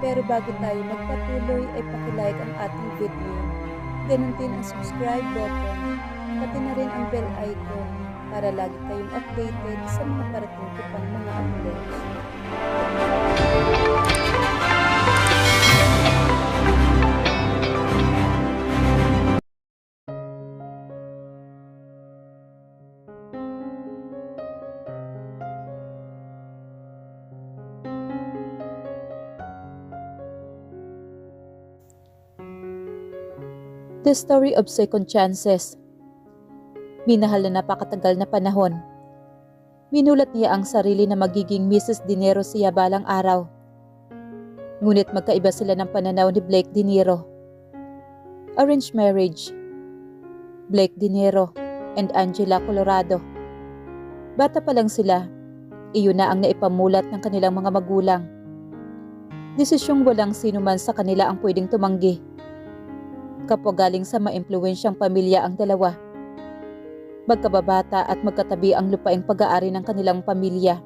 Pero bago tayo magpatuloy ay pakilike ang ating video. Ganun din ang subscribe button, pati na rin ang bell icon para lagi kayong updated sa mga parating ko pang mga uploads. The Story of Second Chances. Minahal na napakatagal na panahon. Minulat niya ang sarili na magiging Mrs. Dinero siya balang araw. Ngunit magkaiba sila ng pananaw ni Blake Dinero. Arranged marriage. Blake Dinero and Angela Colorado. Bata pa lang sila, iyon na ang naipamulat ng kanilang mga magulang. Desisyong walang sino man sa kanila ang pwedeng tumanggi. Kapwa galing sa maimpluwensyang pamilya ang dalawa. Magkababata at magkatabi ang lupaing pag-aari ng kanilang pamilya.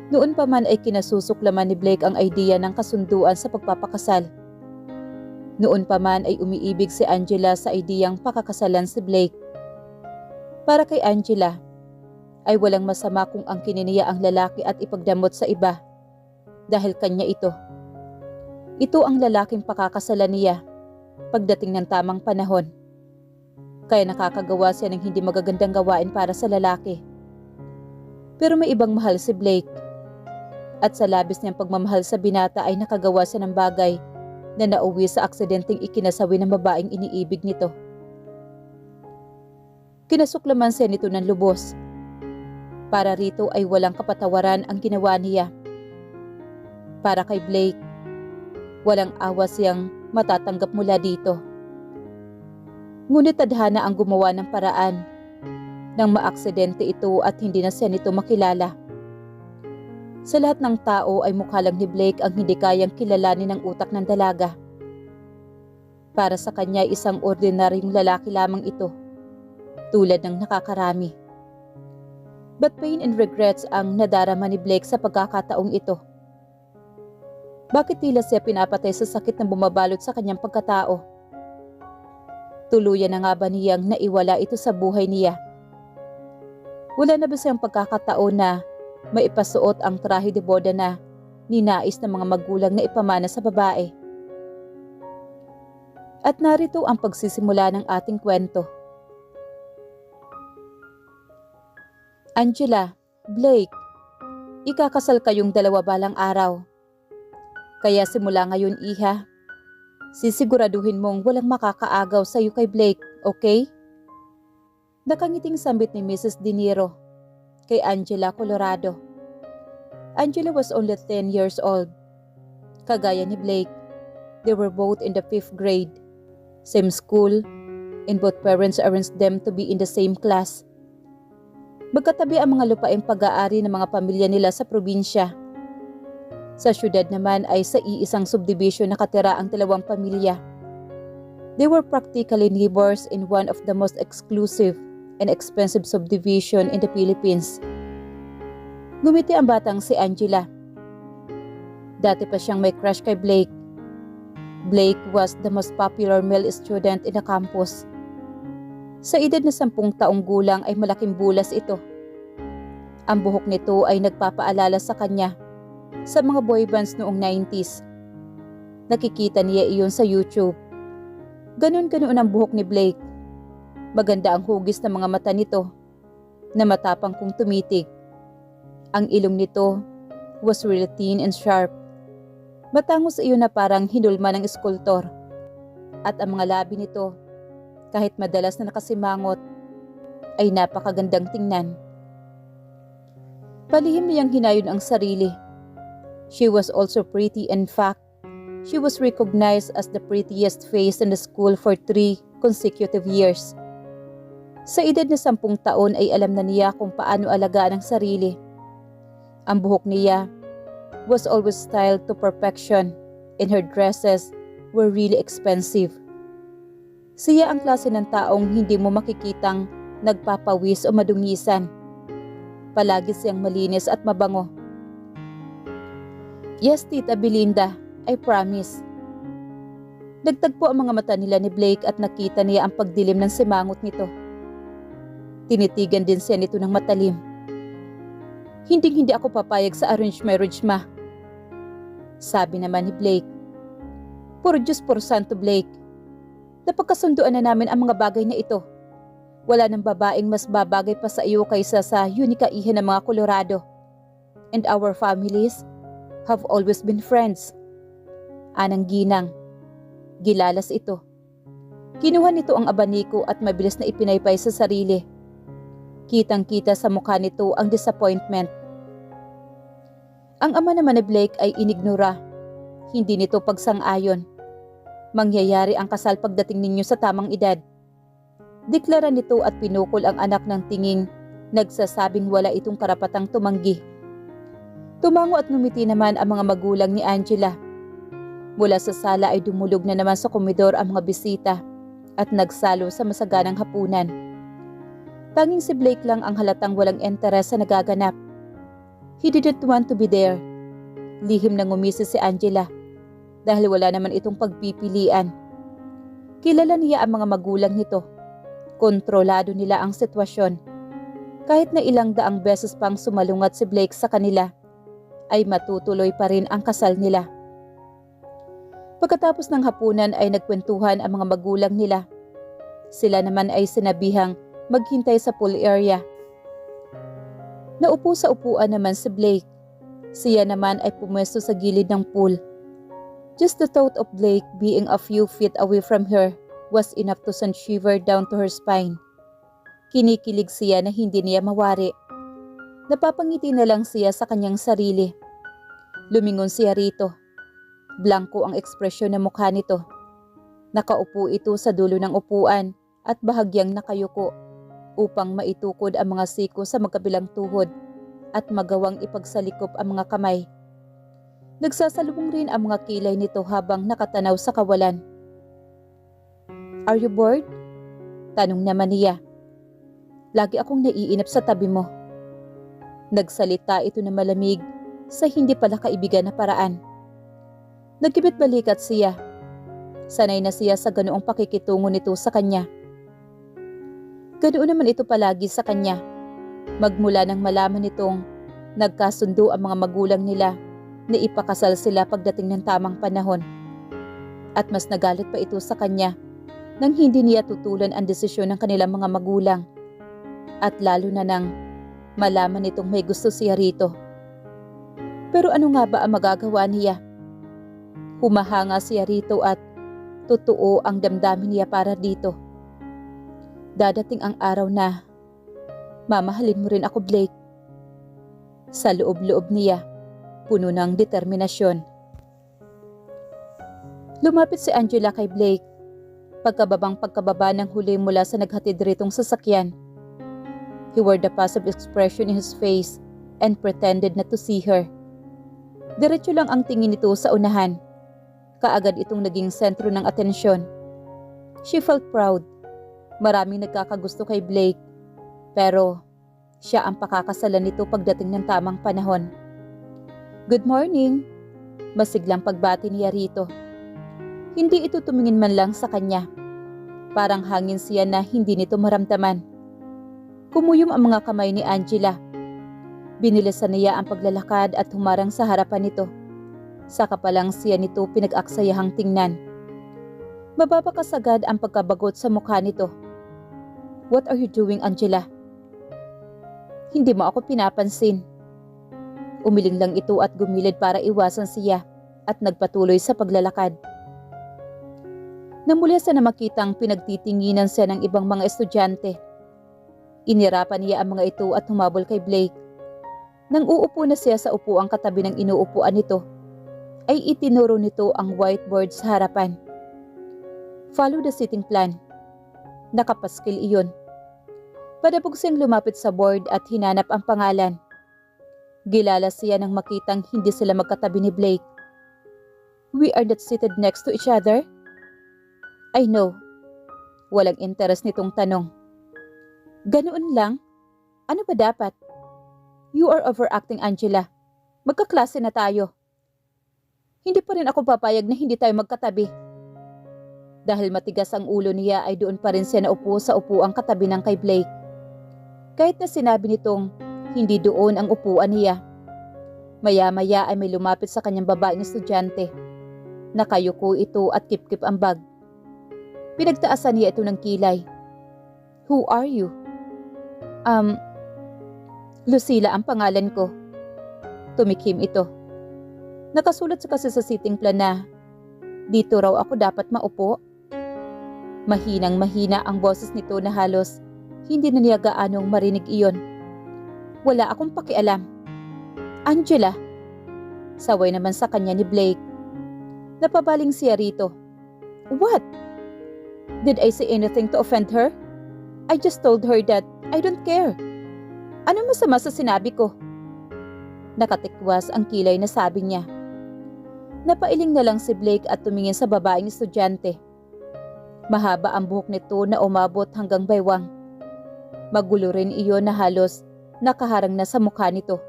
Noon pa man ay kinasusuklaman ni Blake ang idea ng kasunduan sa pagpapakasal. Noon pa man ay umiibig si Angela sa ideyang pakakasalan si Blake. Para kay Angela, ay walang masama kung angkinin niya ang lalaki at ipagdamot sa iba. Dahil kanya ito. Ito ang lalaking pakakasalan niya pagdating ng tamang panahon. Kaya nakakagawa siya ng hindi magagandang gawain para sa lalaki. Pero may ibang mahal si Blake. At sa labis niyang pagmamahal sa binata ay nakagawa siya ng bagay na nauwi sa aksidenteng ikinasawi ng babaeng iniibig nito. Kinasuklaman siya nito ng lubos. Para rito ay walang kapatawaran ang ginawa niya. Para kay Blake, walang awa siyang matatanggap mula dito. Ngunit tadhana ang gumawa ng paraan nang maaksidente ito at hindi na siya nito makilala. Sa lahat ng tao ay mukha lang ni Blake ang hindi kayang kilalanin ng utak ng dalaga. Para sa kanya isang ordinaryong lalaki lamang ito, tulad ng nakakarami. But pain and regrets ang nadarama ni Blake sa pagkakataong ito. Bakit tila siya pinapatay sa sakit na bumabalot sa kanyang pagkatao? Tuluyan na nga ba niyang naiwala ito sa buhay niya? Wala na ba siyang pagkakataon na maipasuot ang trahe de boda na ninais ng mga magulang na ipamana sa babae? At narito ang pagsisimula ng ating kwento. Angela, Blake, ikakasal kayong dalawa balang araw. Kaya simula ngayon, iha, sisiguraduhin mong walang makakaagaw sa iyo kay Blake, okay? Nakangiting sambit ni Mrs. Dinero kay Angela Colorado. Angela was only 10 years old. Kagaya ni Blake, they were both in the 5th grade. Same school, and both parents arranged them to be in the same class. Magkatabi ang mga lupaing pag-aari ng mga pamilya nila sa probinsya. Sa syudad naman ay sa iisang subdivision nakatira ang dalawang pamilya. They were practically neighbors in one of the most exclusive and expensive subdivision in the Philippines. Ngumiti ang batang si Angela. Dati pa siyang may crush kay Blake. Blake was the most popular male student in the campus. Sa edad na 10 taong gulang ay malaking bulas ito. Ang buhok nito ay nagpapaalala sa kanya sa mga boy bands noong 90s. Nakikita niya iyon sa YouTube. Ganun-ganun ang buhok ni Blake. Maganda ang hugis ng mga mata nito na matapang kung tumitig. Ang ilong nito was really thin and sharp. Matangos iyon na parang hinulma ng eskultor. At ang mga labi nito, kahit madalas na nakasimangot, ay napakagandang tingnan. Palihim niyang hinayon ang sarili. She was also pretty. In fact, she was recognized as the prettiest face in the school for 3 consecutive years. Sa edad na 10 taon ay alam na niya kung paano alagaan ang sarili. Ang buhok niya was always styled to perfection and her dresses were really expensive. Siya ang klase ng taong hindi mo makikitang nagpapawis o madungisan. Palagi siyang malinis at mabango. Yes, Tita Belinda, I promise. Nagtagpo ang mga mata nila ni Blake at nakita niya ang pagdilim ng simangot nito. Tinitigan din siya nito ng matalim. Hindi ako papayag sa arranged marriage, ma. Sabi naman ni Blake. Puro Diyos por santo, Blake. Napagkasunduan na namin ang mga bagay na ito. Wala ng babaeng mas babagay pa sa iyo kaysa sa unikaihan ng mga Colorado. And our families have always been friends. Anang ginang. Gilalas ito. Kinuha nito ang abaniko at mabilis na ipinaypay sa sarili. Kitang-kita sa mukha nito ang disappointment. Ang ama naman ni Blake ay inignora. Hindi nito pagsang-ayon. Mangyayari ang kasal pagdating ninyo sa tamang edad. Deklara nito at pinukol ang anak ng tinging, nagsasabing wala itong karapatang tumanggi. Tumango at ngumiti naman ang mga magulang ni Angela. Mula sa sala ay dumulog na naman sa komedor ang mga bisita at nagsalo sa masaganang hapunan. Tanging si Blake lang ang halatang walang interes sa nagaganap. He didn't want to be there. Lihim na ngumisi si Angela dahil wala naman itong pagpipilian. Kilala niya ang mga magulang nito. Kontrolado nila ang sitwasyon. Kahit na ilang daang beses pang sumalungat si Blake sa kanila, ay matutuloy pa rin ang kasal nila. Pagkatapos ng hapunan ay nagkwentuhan ang mga magulang nila. Sila naman ay sinabihang maghintay sa pool area. Naupo sa upuan naman si Blake. Siya naman ay pumwesto sa gilid ng pool. Just the thought of Blake being a few feet away from her was enough to send shiver down to her spine. Kinikilig siya na hindi niya mawari. Napapangiti na lang siya sa kanyang sarili. Lumingon siya rito. Blanko ang ekspresyon ng mukha nito. Nakaupo ito sa dulo ng upuan at bahagyang nakayuko upang maitukod ang mga siko sa magkabilang tuhod at magawang ipagsalikop ang mga kamay. Nagsasalubong rin ang mga kilay nito habang nakatanaw sa kawalan. Are you bored? Tanong naman niya. Lagi akong naiinip sa tabi mo. Nagsalita ito na malamig sa hindi pala kaibigan na paraan. Nagkibit balikat siya. Sanay na siya sa ganoong pakikitungo nito sa kanya. Ganoon naman ito palagi sa kanya. Magmula nang malaman nitong nagkasundo ang mga magulang nila na ipakasal sila pagdating ng tamang panahon. At mas nagalit pa ito sa kanya nang hindi niya tutulan ang desisyon ng kanilang mga magulang. At lalo na nang malaman nitong may gusto siya rito. Pero ano nga ba ang magagawa niya? Humahanga siya rito at totoo ang damdamin niya para dito. Dadating ang araw na mamahalin mo rin ako, Blake. Sa loob-loob niya, puno ng determinasyon. Lumapit si Angela kay Blake. Pagkababa ng huli mula sa naghatid ritong sasakyan. He wore the passive expression in his face and pretended not to see her. Diretso lang ang tingin nito sa unahan. Kaagad itong naging sentro ng atensyon. She felt proud. Maraming nagkakagusto kay Blake, pero siya ang pakakasalan nito pagdating ng tamang panahon. Good morning, masiglang pagbati niya rito. Hindi ito tumingin man lang sa kanya. Parang hangin siya na hindi nito maramdaman. Kumuyom ang mga kamay ni Angela. Binilisan niya ang paglalakad at humarang sa harapan nito. Saka pa lang siya nito pinag-aksayahang tingnan. Mababakasagad ang pagkabagot sa mukha nito. What are you doing, Angela? Hindi mo ako pinapansin. Umiling lang ito at gumilid para iwasan siya at nagpatuloy sa paglalakad. Namuli sa na makitang pinagtitinginan siya ng ibang mga estudyante. Inirapan niya ang mga ito at humabol kay Blake. Nang uupo na siya sa upuang katabi ng inuupuan nito, ay itinuro nito ang whiteboard sa harapan. Follow the sitting plan. Nakapaskil iyon. Padabog siyang lumapit sa board at hinanap ang pangalan. Gilala siya nang makitang hindi sila magkatabi ni Blake. We are not seated next to each other? I know. Walang interes nitong tanong. Ganoon lang? Ano ba dapat? You are overacting, Angela. Magkaklase na tayo. Hindi pa rin ako papayag na hindi tayo magkatabi. Dahil matigas ang ulo niya ay doon pa rin siya naupo sa upuang katabi ng kay Blake. Kahit na sinabi nitong hindi doon ang upuan niya. Maya-maya ay may lumapit sa kanyang babaeng estudyante. Nakayuko ito at kip-kip ang bag. Pinagtaasan niya ito ng kilay. Who are you? Lucila ang pangalan ko. Tumikim ito. Nakasulat kasi sa sitting plan na dito raw ako dapat maupo. Mahinang-mahina ang boses nito na halos hindi na niya gaanong marinig iyon. Wala akong pakialam. Angela. Saway naman sa kanya ni Blake. Napabaling siya rito. What? Did I say anything to offend her? I just told her that I don't care. Ano masama sa sinabi ko? Nakatikwas ang kilay na sabi niya. Napailing na lang si Blake at tumingin sa babaeng estudyante. Mahaba ang buhok nito na umabot hanggang baywang. Magulo rin iyon na halos nakaharang na sa mukha nito.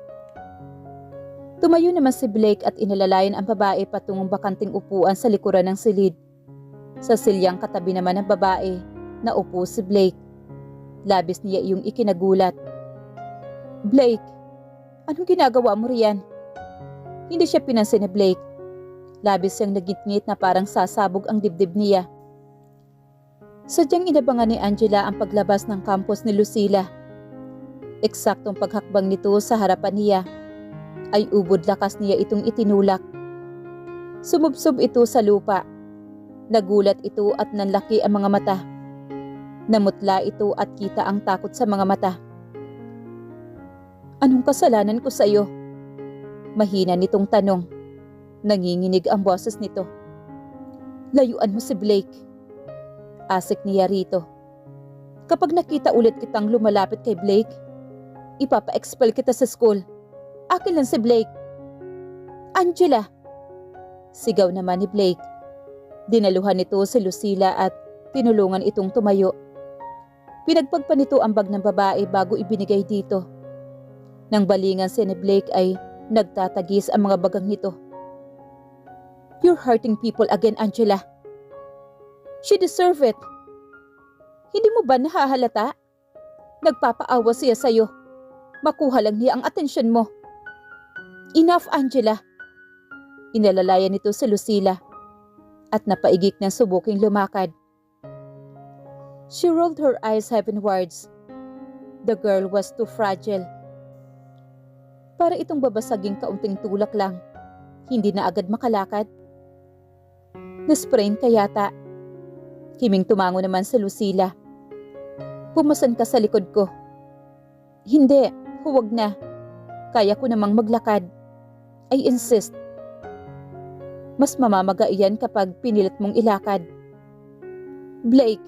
Tumayo naman si Blake at inalalayan ang babae patungong bakanting upuan sa likuran ng silid. Sa silyang katabi naman ng babae, naupo si Blake. Labis niya iyong ikinagulat. Blake, anong ginagawa mo riyan? Hindi siya pinansin ni Blake. Labis siyang nagitngit na parang sasabog ang dibdib niya. Sadyang inabangan ni Angela ang paglabas ng campus ni Lucila. Eksaktong paghakbang nito sa harapan niya, ay ubod lakas niya itong itinulak. Sumubsob ito sa lupa. Nagulat ito at nanlaki ang mga mata. Namutla ito at kita ang takot sa mga mata. Anong kasalanan ko sa iyo? Mahina nitong tanong. Nanginginig ang boses nito. Layuan mo si Blake. Asik niya rito. Kapag nakita ulit kitang lumalapit kay Blake, ipapa-expel kita sa school. Akin lang si Blake. Angela! Sigaw naman ni Blake. Dinaluhan nito si Lucila at tinulungan itong tumayo. Pinagpagpa nito ang bag ng babae bago ibinigay dito. Nang balingan si ni Blake ay nagtatagis ang mga bagang nito. You're hurting people again, Angela. She deserve it. Hindi mo ba nahahalata? Nagpapaawa siya sa'yo. Makuha lang niya ang atensyon mo. Enough, Angela. Inalalayan nito si Lucila at napaigik ng subuking lumakad. She rolled her eyes heavenwards. The girl was too fragile. Para itong babasaging kaunting tulak lang, hindi na agad makalakad. Nasprain ka yata. Himing tumango naman si Lucila. Pumasan ka sa likod ko. Hindi, huwag na. Kaya ko namang maglakad. I insist. Mas mamamaga iyan kapag pinilit mong ilakad. Blake,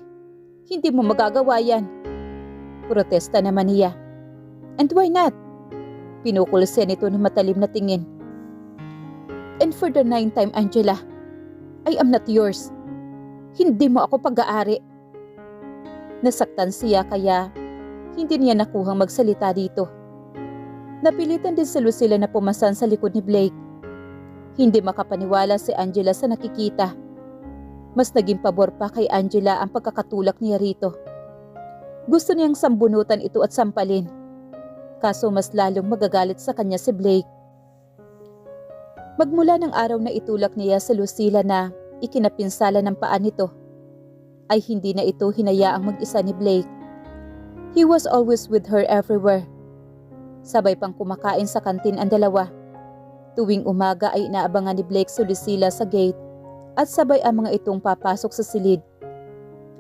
hindi mo magagawa yan. Protesta naman niya. And why not? Pinukul siya nito ng matalim na tingin. And for the 9th time, Angela, I am not yours. Hindi mo ako pag-aari. Nasaktan siya kaya hindi niya nakuhang magsalita dito. Napilitan din si Lucila na pumasan sa likod ni Blake. Hindi makapaniwala si Angela sa nakikita. Mas naging pabor pa kay Angela ang pagkakatulak niya rito. Gusto niyang sambunutan ito at sampalin. Kaso mas lalong magagalit sa kanya si Blake. Magmula ng araw na itulak niya sa Lucila na ikinapinsala ng paa nito, ay hindi na ito hinayaang mag-isa ni Blake. He was always with her everywhere. Sabay pang kumakain sa kantin ang dalawa. Tuwing umaga ay inaabangan ni Blake si Lucila sa gate at sabay ang mga itong papasok sa silid.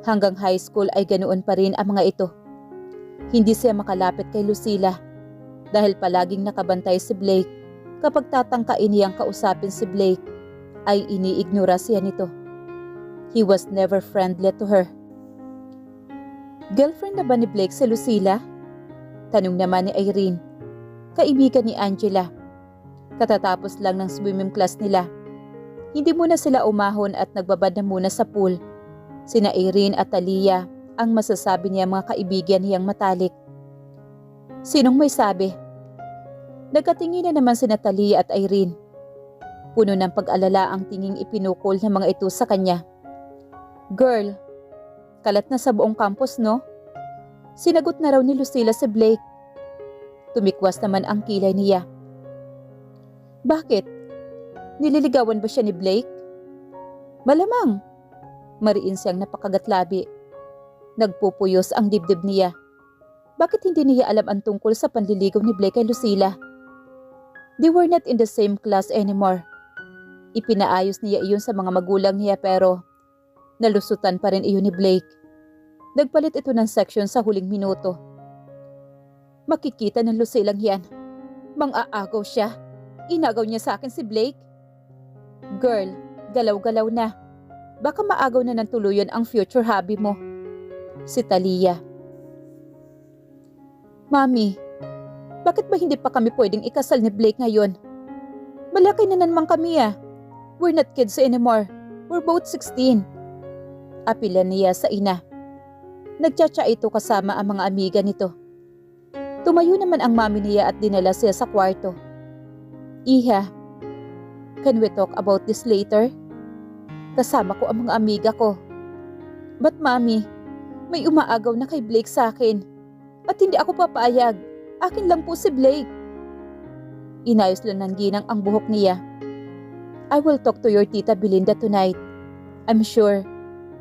Hanggang high school ay ganoon pa rin ang mga ito. Hindi siya makalapit kay Lucila dahil palaging nakabantay si Blake. Kapag tatangkain niyang kausapin si Blake, ay iniignora siya nito. He was never friendly to her. Girlfriend na ba ni Blake si Lucila? Tanong naman ni Irene, kaibigan ni Angela. Katatapos lang ng swimming class nila. Hindi muna sila umahon at nagbabad na muna sa pool. Sina Irene at Talia ang masasabi niya mga kaibigan niyang matalik. Sinong may sabi? Nagkatingin na naman sina Talia at Irene. Puno ng pag-alala ang tinging ipinukol ng mga ito sa kanya. Girl, kalat na sa buong campus, no? Sinagot na raw ni Lucila si Blake. Tumikwas naman ang kilay niya. Bakit? Nililigawan ba siya ni Blake? Malamang. Mariin siyang napakagatlabi. Nagpupuyos ang dibdib niya. Bakit hindi niya alam ang tungkol sa panliligaw ni Blake kay Lucila? They were not in the same class anymore. Ipinaayos niya iyon sa mga magulang niya pero nalusutan pa rin iyon ni Blake. Nagpalit ito ng section sa huling minuto. Makikita ng Lucilang yan. Mang-aagaw siya. Inagaw niya sa akin si Blake. Girl, galaw-galaw na. Baka maagaw na ng tuluyan ang future hubby mo. Si Talia. Mami, bakit ba hindi pa kami pwedeng ikasal ni Blake ngayon? Malaki na naman kami ah. We're not kids anymore. We're both 16. Apila niya sa ina. Nagtsatsa ito kasama ang mga amiga nito. Tumayo naman ang mami niya at dinala siya sa kwarto. Iha, can we talk about this later? Kasama ko ang mga amiga ko. But mami, may umaagaw na kay Blake sa akin. At hindi ako papayag. Akin lang po si Blake. Inayos lang ng ginang ang buhok niya. I will talk to your tita Belinda tonight. I'm sure,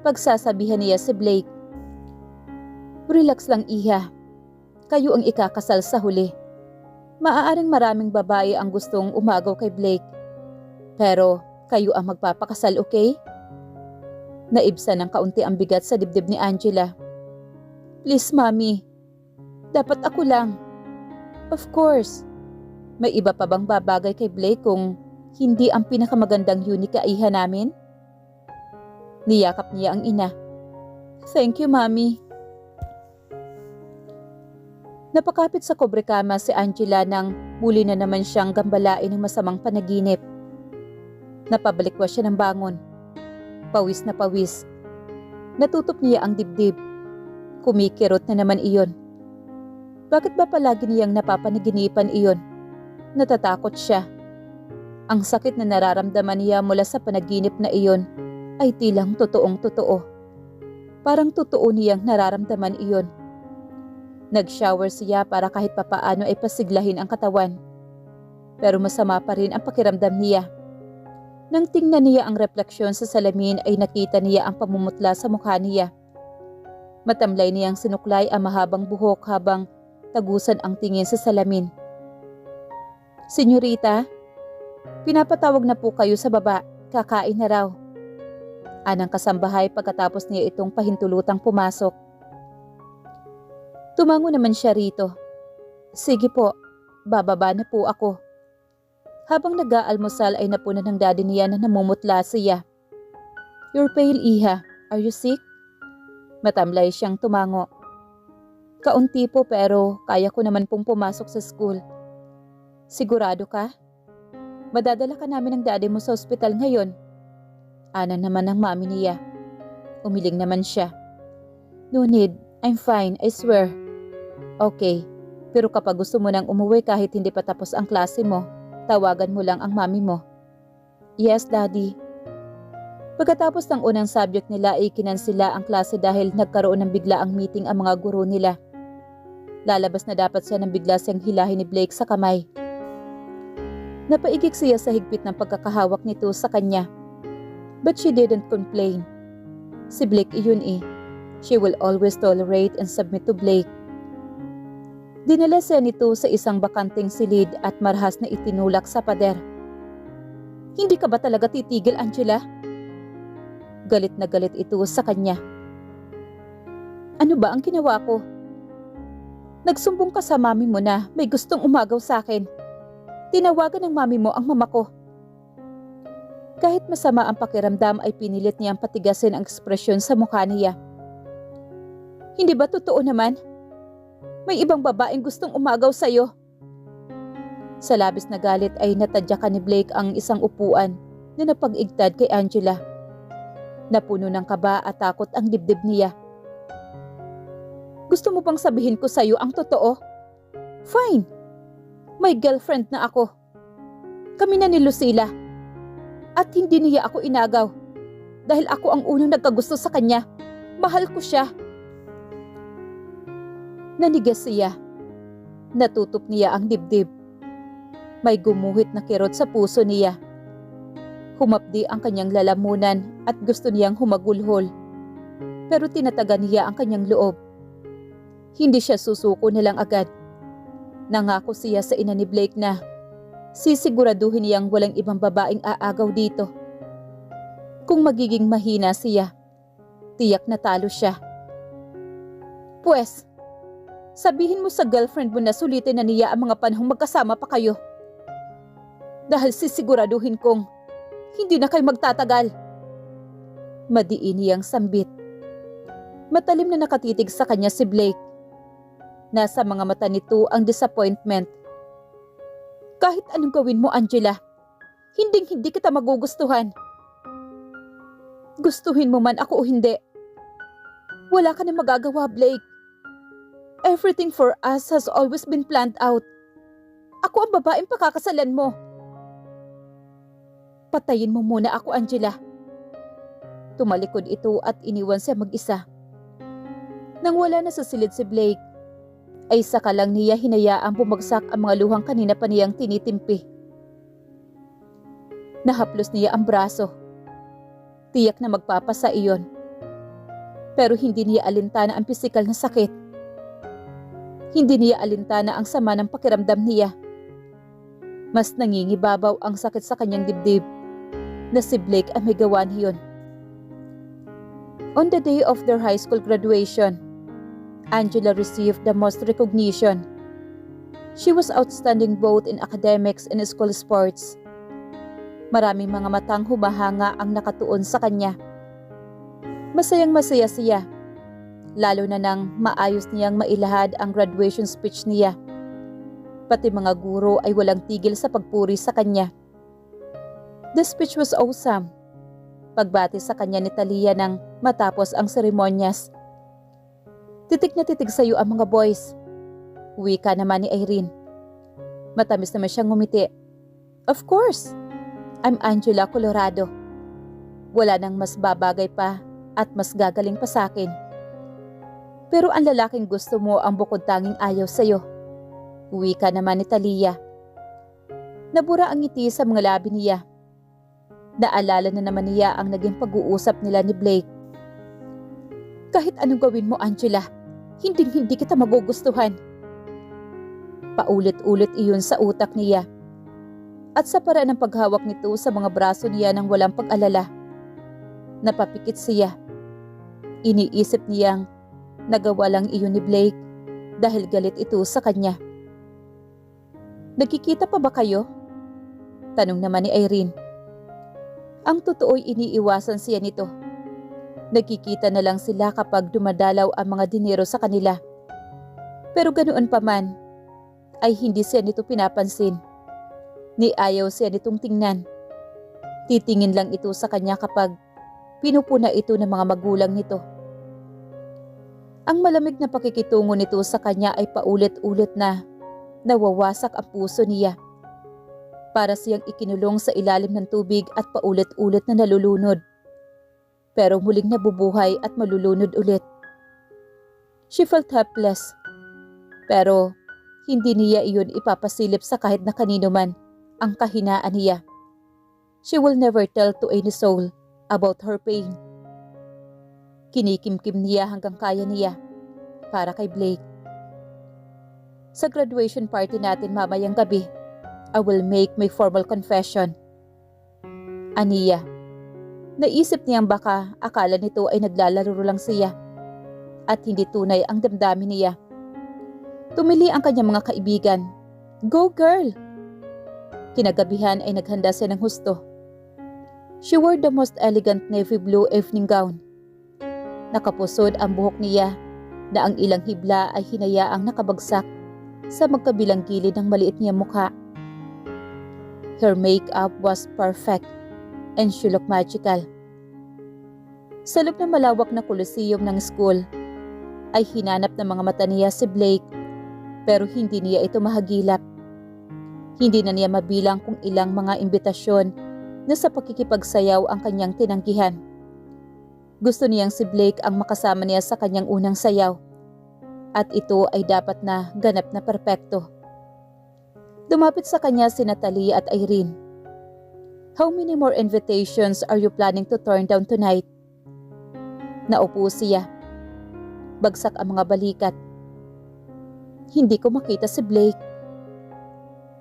pagsasabihan niya si Blake. Relax lang iha. Kayo ang ikakasal sa huli. Maaaring maraming babae ang gustong umagaw kay Blake. Pero kayo ang magpapakasal, okay? Naibsa ng kaunti ang bigat sa dibdib ni Angela. Please, Mami. Dapat ako lang. Of course. May iba pa bang babagay kay Blake kung hindi ang pinakamagandang Yunika iha namin? Niyakap niya ang ina. Thank you, Mami. Napakapit sa kobrekama si Angela nang muli na naman siyang gambalain ng masamang panaginip. Napabalikwas siya ng bangon. Pawis na pawis. Natutop niya ang dibdib. Kumikirot na naman iyon. Bakit ba palagi niyang napapanaginipan iyon? Natatakot siya. Ang sakit na nararamdaman niya mula sa panaginip na iyon ay tilang totoong totoo. Parang totoo niyang nararamdaman iyon. Nag-shower siya para kahit papaano ay pasiglahin ang katawan. Pero masama pa rin ang pakiramdam niya. Nang tingnan niya ang refleksyon sa salamin ay nakita niya ang pamumutla sa mukha niya. Matamlay niyang sinuklay ang mahabang buhok habang tagusan ang tingin sa salamin. Senyorita, pinapatawag na po kayo sa baba, kakain na raw. Anang kasambahay pagkatapos niya itong pahintulutang pumasok. Tumango naman siya rito. Sige po, bababa na po ako. Habang nag-aalmusal ay napuna ng daddy niya na namumutla siya. You're pale, Iha. Are you sick? Matamlay siyang tumango. Kaunti po pero kaya ko naman pong pumasok sa school. Sigurado ka? Madadala ka namin ng daddy mo sa ospital ngayon. Ana naman ng mami niya. Umiling naman siya. No need, I'm fine, I swear. Okay, pero kapag gusto mo nang umuwi kahit hindi pa tapos ang klase mo, tawagan mo lang ang mami mo. Yes, Daddy. Pagkatapos ng unang subject nila ay kinansela ang klase dahil nagkaroon ng biglaang meeting ang mga guro nila. Lalabas na dapat siya nang bigla siyang hilahin ni Blake sa kamay. Napaigik siya sa higpit ng pagkakahawak nito sa kanya. But she didn't complain. Si Blake iyon eh. She will always tolerate and submit to Blake. Dinala siya nito sa isang bakanting silid at marahas na itinulak sa pader. Hindi ka ba talaga titigil, Angela? Galit na galit ito sa kanya. Ano ba ang ginawa ko? Nagsumbong ka sa mami mo na may gustong umagaw sa akin. Tinawagan ng mami mo ang mama ko. Kahit masama ang pakiramdam ay pinilit niyang patigasin ang ekspresyon sa mukha niya. Hindi ba totoo naman? May ibang babaeng gustong umagaw sa'yo. Sa labis na galit ay natadyakan ni Blake ang isang upuan na napag-igtad kay Angela. Napuno ng kaba at takot ang dibdib niya. Gusto mo bang sabihin ko sa'yo ang totoo? Fine. May girlfriend na ako. Kami na ni Lucila. At hindi niya ako inagaw. Dahil ako ang unang nagkagusto sa kanya. Mahal ko siya. Nanigas siya. Natutup niya ang dibdib. May gumuhit na kirot sa puso niya. Humapdi ang kanyang lalamunan at gusto niyang humagulhol. Pero tinataga niya ang kanyang loob. Hindi siya susuko na lang agad. Nangako siya sa ina ni Blake na sisiguraduhin niyang walang ibang babaeng aagaw dito. Kung magiging mahina siya, tiyak na talo siya. Pwes, sabihin mo sa girlfriend mo na sulitin na niya ang mga panahong magkasama pa kayo. Dahil sisiguraduhin kong hindi na kayo magtatagal. Madiin niyang sambit. Matalim na nakatitig sa kanya si Blake. Nasa mga mata nito ang disappointment. Kahit anong gawin mo, Angela, hindi kita magugustuhan. Gustuhin mo man ako o hindi. Wala ka na magagawa, Blake. Everything for us has always been planned out. Ako ang babaeng pakakasalan mo. Patayin mo muna ako, Angela. Tumalikod ito at iniwan siya mag-isa. Nang wala na sa silid si Blake, ay saka lang niya hinayaang bumagsak ang mga luhang kanina pa niyang tinitimpi. Nahaplos niya ang braso. Tiyak na magpapasa iyon. Pero hindi niya alintana ang pisikal na sakit. Hindi niya alintana ang sama ng pakiramdam niya. Mas nangingibabaw ang sakit sa kanyang dibdib na si Blake ang may gawa niyon. On the day of their high school graduation, Angela received the most recognition. She was outstanding both in academics and school sports. Maraming mga matang humahanga ang nakatuon sa kanya. Masayang masaya siya, lalo na nang maayos niyang mailahad ang graduation speech niya. Pati mga guro ay walang tigil sa pagpuri sa kanya. The speech was awesome. Pagbati sa kanya ni Talia nang matapos ang seremonyas. Titik na titig sa iyo ang mga boys. Wika naman ni Irene. Matamis naman siyang ngumiti. Of course, I'm Angela Colorado. Wala nang mas babagay pa at mas gagaling pa sa akin. Pero ang lalaking gusto mo ang bukod tanging ayaw sa'yo. Wika naman ni Talia. Nabura ang ngiti sa mga labi niya. Naalala na naman niya ang naging pag-uusap nila ni Blake. Kahit anong gawin mo, Angela, hindi kita magugustuhan. Paulit-ulit iyon sa utak niya. At sa paraan ng paghawak nito sa mga braso niya nang walang pag-alala. Napapikit siya. Iniisip niyang nagawa lang iyon ni Blake dahil galit ito sa kanya. Nagkikita pa ba kayo? Tanong naman ni Irene. Ang totoo'y iniiwasan siya nito. Nagkikita na lang sila kapag dumadalaw ang mga dinero sa kanila. Pero ganoon pa man, ay hindi siya nito pinapansin. Ni ayaw siya nitong tingnan. Titingin lang ito sa kanya kapag pinupuna ito ng mga magulang nito. Ang malamig na pakikitungo nito sa kanya ay paulit-ulit na nawawasak ang puso niya. Para siyang ikinulong sa ilalim ng tubig at paulit-ulit na nalulunod. Pero muling nabubuhay at malulunod ulit. She felt helpless. Pero hindi niya iyon ipapasilip sa kahit na kanino man ang kahinaan niya. She will never tell to any soul about her pain. Kinikimkim niya hanggang kaya niya para kay Blake. Sa graduation party natin mamayang gabi, I will make my formal confession. Aniya. Naisip niyang baka akala nito ay naglalaro lang siya at hindi tunay ang damdamin niya. Tumili ang kanyang mga kaibigan. Go girl! Kinagabihan ay naghanda siya ng husto. She wore the most elegant navy blue evening gown. Nakapusod ang buhok niya na ang ilang hibla ay hinayaang nakabagsak sa magkabilang gilid ng maliit niyang mukha. Her makeup was perfect and she looked magical. Sa loob ng malawak na coliseum ng school, ay hinanap ng mga mata niya si Blake pero hindi niya ito mahagilap. Hindi na niya mabilang kung ilang mga imbitasyon na sa pakikipagsayaw ang kanyang tinanggihan. Gusto niyang si Blake ang makasama niya sa kanyang unang sayaw at ito ay dapat na ganap na perpekto. Dumapit sa kanya si Natalie at Irene. "How many more invitations are you planning to turn down tonight?" Naupo siya. Bagsak ang mga balikat. Hindi ko makita si Blake.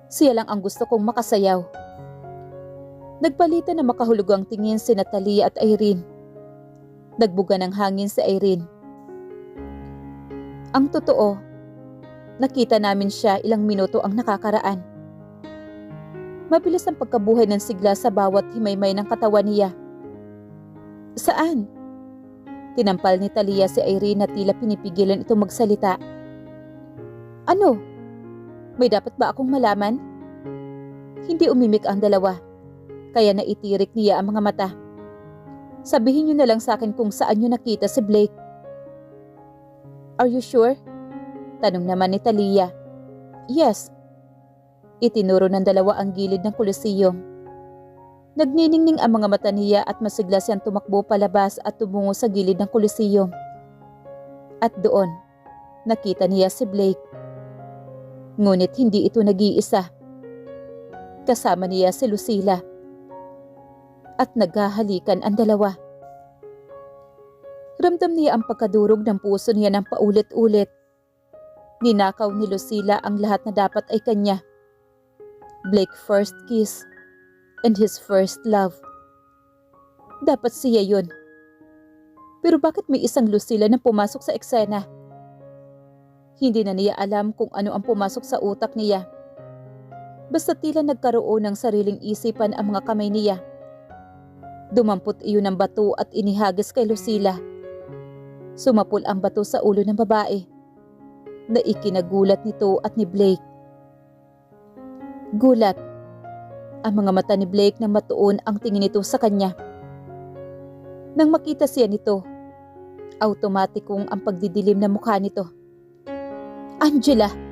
Siya lang ang gusto kong makasayaw. Nagpalitan na makahulugang tingin si Natalie at Irene. Nagbuga ng hangin si Irene. Ang totoo, nakita namin siya ilang minuto ang nakakaraan. Mabilis ang pagkabuhay ng sigla sa bawat himaymay ng katawan niya. Saan? Tinampal ni Talia si Irene na tila pinipigilan ito magsalita. Ano? May dapat ba akong malaman? Hindi umimik ang dalawa, kaya naitirik niya ang mga mata. Sabihin niyo na lang sa akin kung saan niyo nakita si Blake. Are you sure? Tanong naman ni Talia. Yes. Itinuro ng dalawa ang gilid ng Coliseum. Nagniningning ang mga mata niya at masigla siyang tumakbo palabas at tumungo sa gilid ng Coliseum. At doon, nakita niya si Blake. Ngunit hindi ito nag-iisa. Kasama niya si Lucila. At naghahalikan ang dalawa. Ramdam niya ang pagkadurog ng puso niya ng paulit-ulit. Ninakaw ni Lucila ang lahat na dapat ay kanya. Blake's first kiss and his first love. Dapat siya yun. Pero bakit may isang Lucila na pumasok sa eksena? Hindi na niya alam kung ano ang pumasok sa utak niya. Basta tila nagkaroon ng sariling isipan ang mga kamay niya. Dumampot iyon ng bato at inihagis kay Lucila. Sumapul ang bato sa ulo ng babae na ikinagulat nito at ni Blake. Gulat. Ang mga mata ni Blake na matuon ang tingin nito sa kanya. Nang makita siya nito, automatikong ang pagdidilim na mukha nito. Angela!